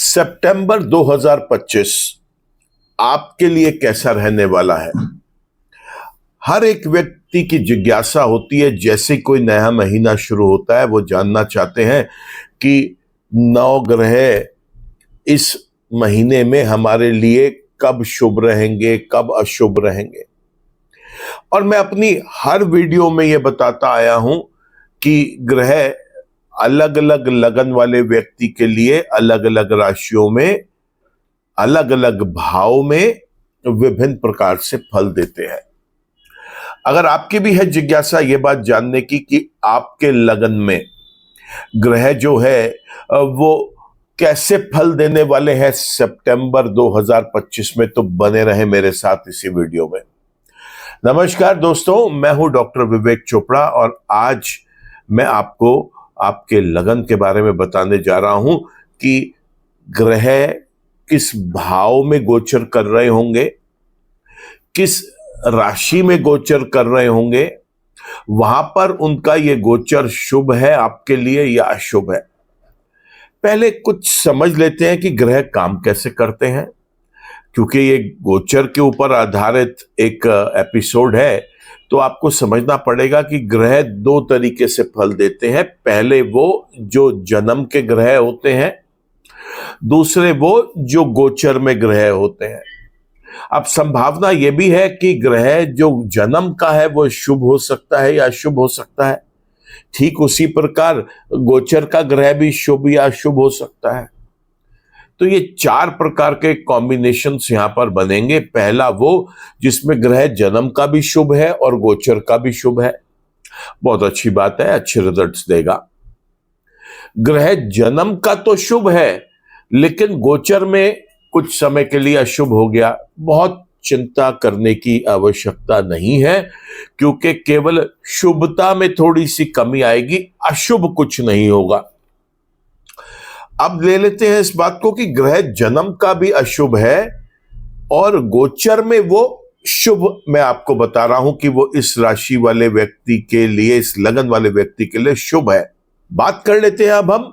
सितंबर 2025 आपके लिए कैसा रहने वाला है? हर एक व्यक्ति की जिज्ञासा होती है, जैसे कोई नया महीना शुरू होता है वो जानना चाहते हैं कि नौ ग्रह इस महीने में हमारे लिए कब शुभ रहेंगे, कब अशुभ रहेंगे। और मैं अपनी हर वीडियो में यह बताता आया हूं कि ग्रह अलग अलग लगन वाले व्यक्ति के लिए अलग अलग राशियों में अलग अलग भाव में विभिन्न प्रकार से फल देते हैं। अगर आपकी भी है जिज्ञासा ये बात जानने की कि आपके लगन में ग्रह जो है वो कैसे फल देने वाले हैं सितंबर 2025 में, तो बने रहे मेरे साथ इसी वीडियो में। नमस्कार दोस्तों, मैं हूं डॉक्टर विवेक चोपड़ा और आज मैं आपको आपके लगन के बारे में बताने जा रहा हूं कि ग्रह किस भाव में गोचर कर रहे होंगे, किस राशि में गोचर कर रहे होंगे, वहां पर उनका ये गोचर शुभ है आपके लिए या अशुभ है। पहले कुछ समझ लेते हैं कि ग्रह काम कैसे करते हैं, क्योंकि ये गोचर के ऊपर आधारित एक एपिसोड है, तो आपको समझना पड़ेगा कि ग्रह दो तरीके से फल देते हैं। पहले वो जो जन्म के ग्रह होते हैं, दूसरे वो जो गोचर में ग्रह होते हैं। अब संभावना यह भी है कि ग्रह जो जन्म का है वो शुभ हो सकता है या अशुभ हो सकता है, ठीक उसी प्रकार गोचर का ग्रह भी शुभ या अशुभ हो सकता है। तो ये चार प्रकार के कॉम्बिनेशंस यहां पर बनेंगे। पहला वो जिसमें ग्रह जन्म का भी शुभ है और गोचर का भी शुभ है, बहुत अच्छी बात है, अच्छे रिजल्ट्स देगा। ग्रह जन्म का तो शुभ है लेकिन गोचर में कुछ समय के लिए अशुभ हो गया, बहुत चिंता करने की आवश्यकता नहीं है, क्योंकि केवल शुभता में थोड़ी सी कमी आएगी, अशुभ कुछ नहीं होगा। अब ले लेते हैं इस बात को कि ग्रह जन्म का भी अशुभ है और गोचर में वो शुभ। मैं आपको बता रहा हूं कि वो इस राशि वाले व्यक्ति के लिए, इस लगन वाले व्यक्ति के लिए शुभ है। बात कर लेते हैं अब हम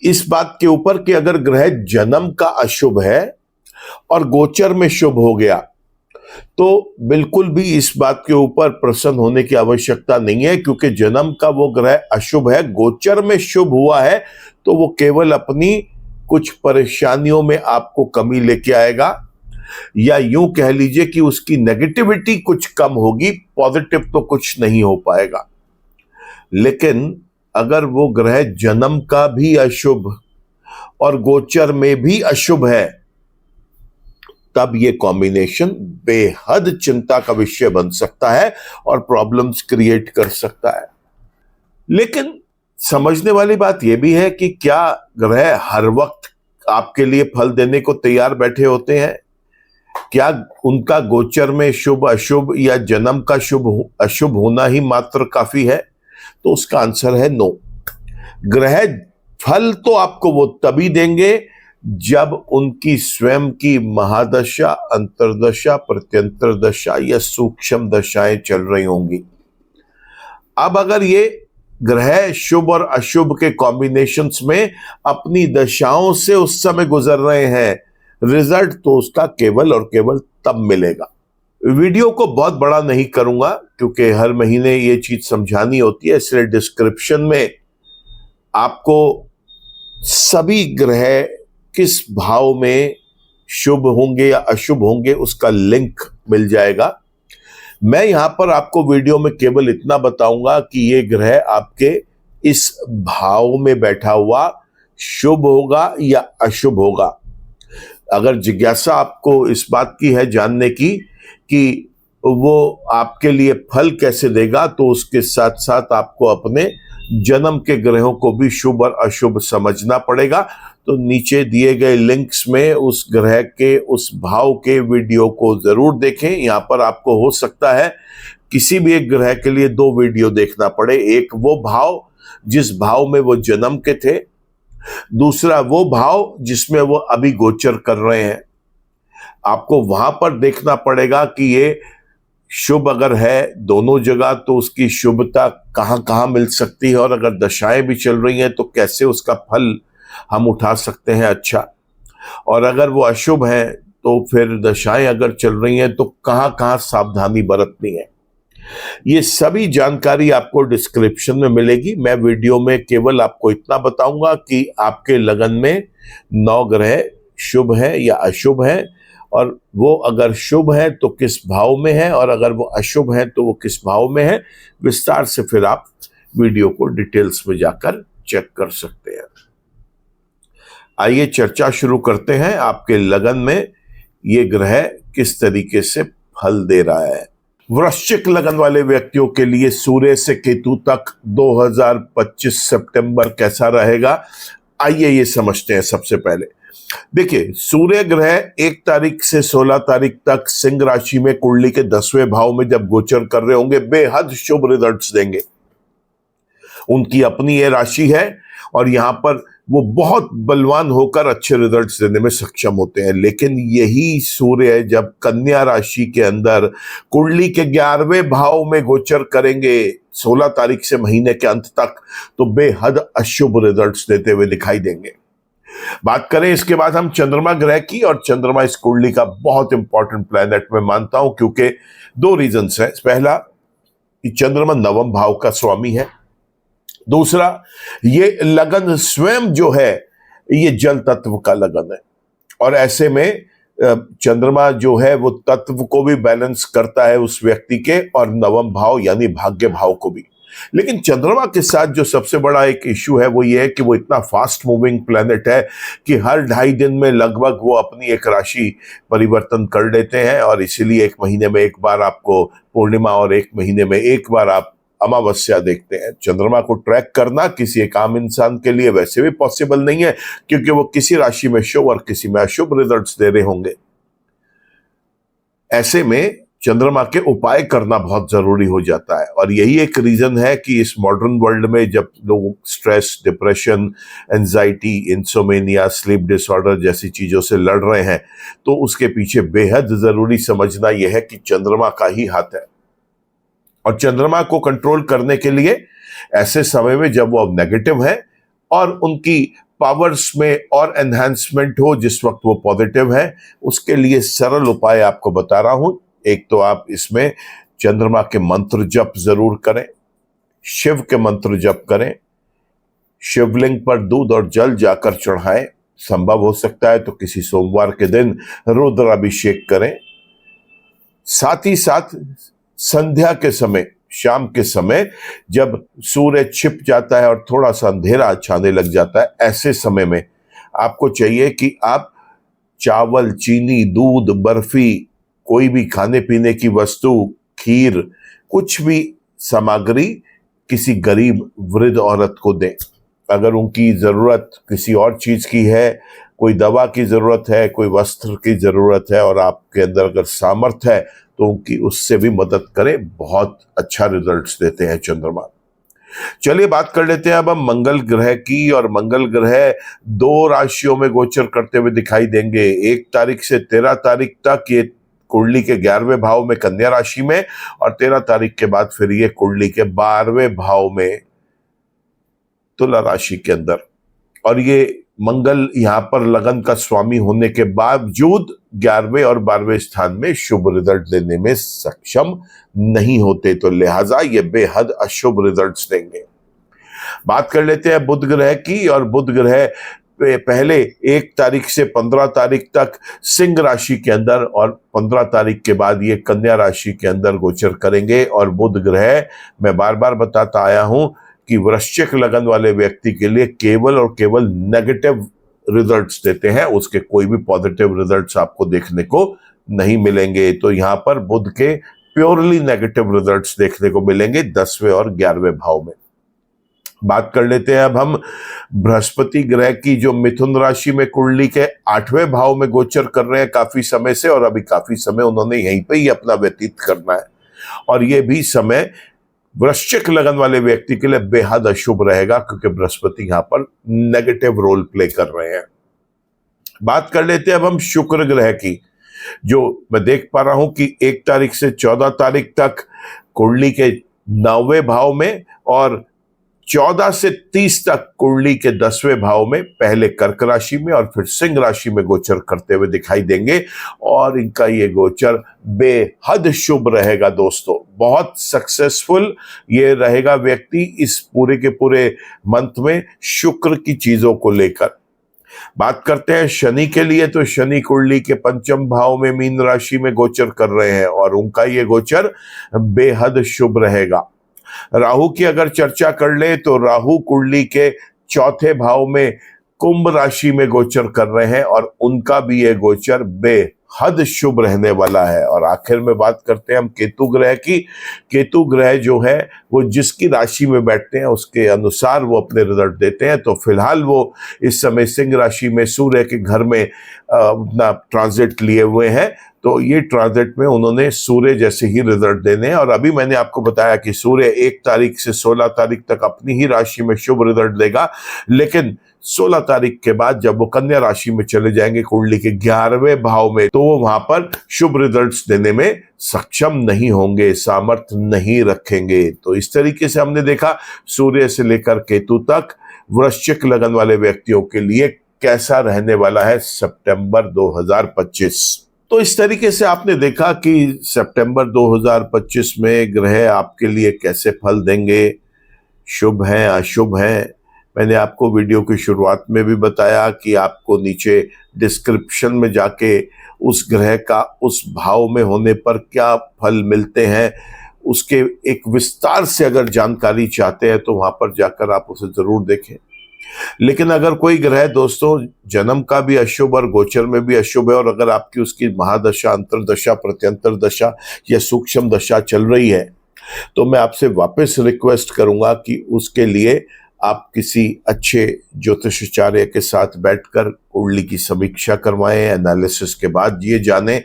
इस बात के ऊपर कि अगर ग्रह जन्म का अशुभ है और गोचर में शुभ हो गया, तो बिल्कुल भी इस बात के ऊपर प्रसन्न होने की आवश्यकता नहीं है, क्योंकि जन्म का वो ग्रह अशुभ है, गोचर में शुभ हुआ है तो वो केवल अपनी कुछ परेशानियों में आपको कमी लेके आएगा, या यूं कह लीजिए कि उसकी नेगेटिविटी कुछ कम होगी, पॉजिटिव तो कुछ नहीं हो पाएगा। लेकिन अगर वो ग्रह जन्म का भी अशुभ और गोचर में भी अशुभ है, तब ये कॉम्बिनेशन बेहद चिंता का विषय बन सकता है और प्रॉब्लम्स क्रिएट कर सकता है। लेकिन समझने वाली बात यह भी है कि क्या ग्रह हर वक्त आपके लिए फल देने को तैयार बैठे होते हैं? क्या उनका गोचर में शुभ अशुभ या जन्म का शुभ अशुभ होना ही मात्र काफी है? तो उसका आंसर है नो। ग्रह फल तो आपको वो तभी देंगे जब उनकी स्वयं की महादशा, अंतर्दशा, प्रत्यंतर दशा या सूक्ष्म दशाएं चल रही होंगी। अब अगर ये ग्रह शुभ और अशुभ के कॉम्बिनेशंस में अपनी दशाओं से उस समय गुजर रहे हैं, रिजल्ट तो उसका केवल और केवल तब मिलेगा। वीडियो को बहुत बड़ा नहीं करूंगा क्योंकि हर महीने ये चीज समझानी होती है, इसलिए डिस्क्रिप्शन में आपको सभी ग्रह किस भाव में शुभ होंगे या अशुभ होंगे उसका लिंक मिल जाएगा। मैं यहां पर आपको वीडियो में केवल इतना बताऊंगा कि ये ग्रह आपके इस भाव में बैठा हुआ शुभ होगा या अशुभ होगा। अगर जिज्ञासा आपको इस बात की है जानने की कि वो आपके लिए फल कैसे देगा, तो उसके साथ साथ आपको अपने जन्म के ग्रहों को भी शुभ और अशुभ समझना पड़ेगा। तो नीचे दिए गए लिंक्स में उस ग्रह के उस भाव के वीडियो को जरूर देखें। यहाँ पर आपको हो सकता है किसी भी एक ग्रह के लिए दो वीडियो देखना पड़े, एक वो भाव जिस भाव में वो जन्म के थे, दूसरा वो भाव जिसमें वो अभी गोचर कर रहे हैं। आपको वहां पर देखना पड़ेगा कि ये शुभ अगर है दोनों जगह तो उसकी शुभता कहाँ कहाँ मिल सकती है, और अगर दशाएं भी चल रही हैं तो कैसे उसका फल हम उठा सकते हैं अच्छा। और अगर वो अशुभ है तो फिर दशाएं अगर चल रही हैं तो कहाँ कहाँ सावधानी बरतनी है। ये सभी जानकारी आपको डिस्क्रिप्शन में मिलेगी। मैं वीडियो में केवल आपको इतना बताऊंगा कि आपके लगन में 9 ग्रह शुभ है या अशुभ है, और वो अगर शुभ है तो किस भाव में है, और अगर वो अशुभ है तो वो किस भाव में है। विस्तार से फिर आप वीडियो को डिटेल्स में जाकर चेक कर सकते हैं। आइए चर्चा शुरू करते हैं। आपके लगन में ये ग्रह किस तरीके से फल दे रहा है। वृश्चिक लगन वाले व्यक्तियों के लिए सूर्य से केतु तक 2025 सितंबर कैसा रहेगा, आइए ये समझते हैं। सबसे पहले देखिए, सूर्य ग्रह 1 तारीख से 16 तारीख तक सिंह राशि में कुंडली के 10वें भाव में जब गोचर कर रहे होंगे, बेहद शुभ रिजल्ट्स देंगे। उनकी अपनी ये राशि है और यहां पर वो बहुत बलवान होकर अच्छे रिजल्ट्स देने में सक्षम होते हैं। लेकिन यही सूर्य जब कन्या राशि के अंदर कुंडली के 11वें भाव में गोचर करेंगे 16 तारीख से महीने के अंत तक, तो बेहद अशुभ रिजल्ट्स देते हुए दिखाई देंगे। बात करें इसके बाद हम चंद्रमा ग्रह की, और चंद्रमा इस कुंडली का बहुत इंपॉर्टेंट प्लैनेट मैं मानता हूं, क्योंकि 2 रीजंस है। पहला, चंद्रमा 9वें भाव का स्वामी है। दूसरा, ये लगन स्वयं जो है ये जल तत्व का लगन है, और ऐसे में चंद्रमा जो है वो तत्व को भी बैलेंस करता है उस व्यक्ति के, और 9वां भाव यानी भाग्य भाव को भी। लेकिन चंद्रमा के साथ जो सबसे बड़ा एक इश्यू है वो ये है कि वो इतना फास्ट मूविंग प्लेनेट है कि हर 2.5 दिन में लगभग वो अपनी एक राशि परिवर्तन कर लेते हैं, और इसीलिए 1 महीने में एक बार आपको पूर्णिमा और 1 महीने में एक बार आप अमावस्या देखते हैं। चंद्रमा को ट्रैक करना किसी एक आम इंसान के लिए वैसे भी पॉसिबल नहीं है, क्योंकि वो किसी राशि में शुभ और किसी में अशुभ रिजल्ट्स दे रहे होंगे। ऐसे में चंद्रमा के उपाय करना बहुत जरूरी हो जाता है, और यही एक रीजन है कि इस मॉडर्न वर्ल्ड में जब लोग stress, depression, anxiety, insomnia, sleep disorder जैसी चीजों से लड़ रहे हैं, तो उसके पीछे बेहद जरूरी समझना यह है कि चंद्रमा का ही हाथ है। और चंद्रमा को कंट्रोल करने के लिए ऐसे समय में जब वो अब नेगेटिव है और उनकी पावर्स में और एनहांसमेंट हो जिस वक्त वो पॉजिटिव है, उसके लिए सरल उपाय आपको बता रहा हूं। एक तो आप इसमें चंद्रमा के मंत्र जप जरूर करें, शिव के मंत्र जप करें, शिवलिंग पर दूध और जल जाकर चढ़ाएं। संभव हो सकता है तो किसी सोमवार के दिन रुद्राभिषेक करें। साथ ही साथ संध्या के समय, शाम के समय जब सूर्य छिप जाता है और थोड़ा सा अंधेरा छाने लग जाता है, ऐसे समय में आपको चाहिए कि आप चावल, चीनी, दूध, बर्फी, कोई भी खाने पीने की वस्तु, खीर, कुछ भी सामग्री किसी गरीब वृद्ध औरत को दें। अगर उनकी जरूरत किसी और चीज की है, कोई दवा की जरूरत है, कोई वस्त्र की जरूरत है, और आपके अंदर अगर सामर्थ्य है तो उनकी उससे भी मदद करें। बहुत अच्छा रिजल्ट्स देते हैं चंद्रमा। चलिए बात कर लेते हैं अब हम मंगल ग्रह की, और मंगल ग्रह 2 राशियों में गोचर करते हुए दिखाई देंगे। 1 तारीख से 13 तारीख तक ये कुंडली के 11वें भाव में कन्या राशि में, और 13 तारीख के बाद फिर ये कुंडली के 12वें भाव में तुला राशि के अंदर। और ये मंगल यहां पर लगन का स्वामी होने के बावजूद 11वें और 12वें स्थान में शुभ रिजल्ट देने में सक्षम नहीं होते, तो लिहाजा ये बेहद अशुभ रिजल्ट्स देंगे। बात कर लेते हैं बुध ग्रह की, और बुध ग्रह पहले 1 तारीख से 15 तारीख तक सिंह राशि के अंदर, और 15 तारीख के बाद ये कन्या राशि के अंदर गोचर करेंगे। और बुध ग्रह मैं बार बार बताता आया हूं कि वृश्चिक लगन वाले व्यक्ति के लिए केवल और केवल नेगेटिव रिजल्ट्स देते हैं, उसके कोई भी पॉजिटिव रिजल्ट्स आपको देखने को नहीं मिलेंगे। तो यहां पर बुध के प्योरली नेगेटिव रिजल्ट्स देखने को मिलेंगे 10वें और 11वें भाव में। बात कर लेते हैं अब हम बृहस्पति ग्रह की, जो मिथुन राशि में कुंडली के 8वें भाव में गोचर कर रहे हैं काफी समय से, और अभी काफी समय उन्होंने यहीं पे ही अपना व्यतीत करना है। और ये भी समय वृश्चिक लगन वाले व्यक्ति के लिए बेहद अशुभ रहेगा, क्योंकि बृहस्पति यहां पर नेगेटिव रोल प्ले कर रहे हैं। बात कर लेते हैं अब हम शुक्र ग्रह की। जो मैं देख पा रहा हूं कि 1 तारीख से 14 तारीख तक कुंडली के 9वें भाव में और 14 से 30 तक कुंडली के 10वें भाव में पहले कर्क राशि में और फिर सिंह राशि में गोचर करते हुए दिखाई देंगे। और इनका ये गोचर बेहद शुभ रहेगा दोस्तों, बहुत सक्सेसफुल ये रहेगा व्यक्ति इस पूरे के पूरे मंथ में शुक्र की चीजों को लेकर। बात करते हैं शनि के लिए, तो शनि कुंडली के 5वें भाव में मीन राशि में गोचर कर रहे हैं और उनका ये गोचर बेहद शुभ रहेगा। राहु की अगर चर्चा कर ले तो राहु कुंडली के 4थे भाव में कुंभ राशि में गोचर कर रहे हैं और उनका भी ये गोचर बेहद शुभ रहने वाला है। और आखिर में बात करते हैं हम केतु ग्रह की। केतु ग्रह जो है वो जिसकी राशि में बैठते हैं उसके अनुसार वो अपने रिजल्ट देते हैं। तो फिलहाल वो इस समय सिंह राशि में सूर्य के घर में अपना ट्रांजिट लिए हुए हैं, तो ये ट्रांजिट में उन्होंने सूर्य जैसे ही रिजल्ट देने हैं। और अभी मैंने आपको बताया कि सूर्य 1 तारीख से 16 तारीख तक अपनी ही राशि में शुभ रिजल्ट देगा, लेकिन 16 तारीख के बाद जब वो कन्या राशि में चले जाएंगे कुंडली के 11वें भाव में, तो वो वहां पर शुभ रिजल्ट्स देने में सक्षम नहीं होंगे, सामर्थ्य नहीं रखेंगे। तो इस तरीके से हमने देखा सूर्य से लेकर केतु तक वृश्चिक लगन वाले व्यक्तियों के लिए कैसा रहने वाला है सितंबर 2025। तो इस तरीके से आपने देखा कि सितंबर 2025 में ग्रह आपके लिए कैसे फल देंगे, शुभ हैं अशुभ हैं। मैंने आपको वीडियो की शुरुआत में भी बताया कि आपको नीचे डिस्क्रिप्शन में जाके उस ग्रह का उस भाव में होने पर क्या फल मिलते हैं उसके एक विस्तार से अगर जानकारी चाहते हैं तो वहां पर जाकर आप उसे जरूर देखें। लेकिन अगर कोई ग्रह दोस्तों जन्म का भी अशुभ और गोचर में भी अशुभ है और अगर आपकी उसकी महादशा, अंतरदशा, प्रत्यंतर दशा या सूक्ष्म दशा चल रही है, तो मैं आपसे वापस रिक्वेस्ट करूंगा कि उसके लिए आप किसी अच्छे ज्योतिषाचार्य के साथ बैठकर कुंडली की समीक्षा करवाएं। एनालिसिस के बाद ये जानें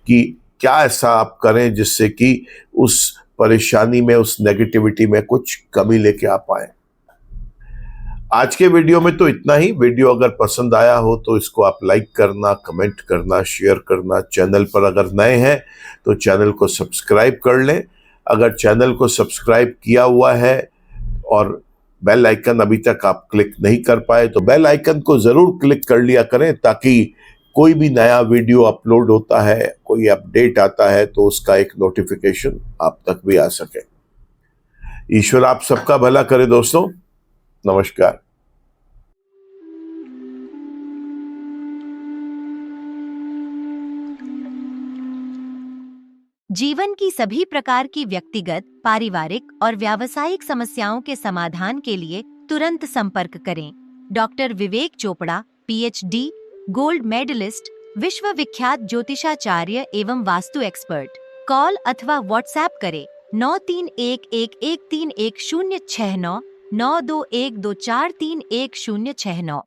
कि क्या ऐसा आप करें जिससे कि उस परेशानी में, उस नेगेटिविटी में कुछ कमी लेके आ पाए। आज के वीडियो में तो इतना ही। वीडियो अगर पसंद आया हो तो इसको आप लाइक करना, कमेंट करना, शेयर करना। चैनल पर अगर नए हैं तो चैनल को सब्सक्राइब कर लें। अगर चैनल को सब्सक्राइब किया हुआ है और बेल आइकन अभी तक आप क्लिक नहीं कर पाए तो बेल आइकन को जरूर क्लिक कर लिया करें, ताकि कोई भी नया वीडियो अपलोड होता है, कोई अपडेट आता है तो उसका एक नोटिफिकेशन आप तक भी आ सके। ईश्वर आप सबका भला करे दोस्तों। नमस्कार। जीवन की सभी प्रकार की व्यक्तिगत, पारिवारिक और व्यावसायिक समस्याओं के समाधान के लिए तुरंत संपर्क करें। डॉक्टर विवेक चोपड़ा, पीएचडी, गोल्ड मेडलिस्ट, विश्व विख्यात ज्योतिषाचार्य एवं वास्तु एक्सपर्ट। कॉल अथवा व्हाट्सएप करें 9311131069 9212431069।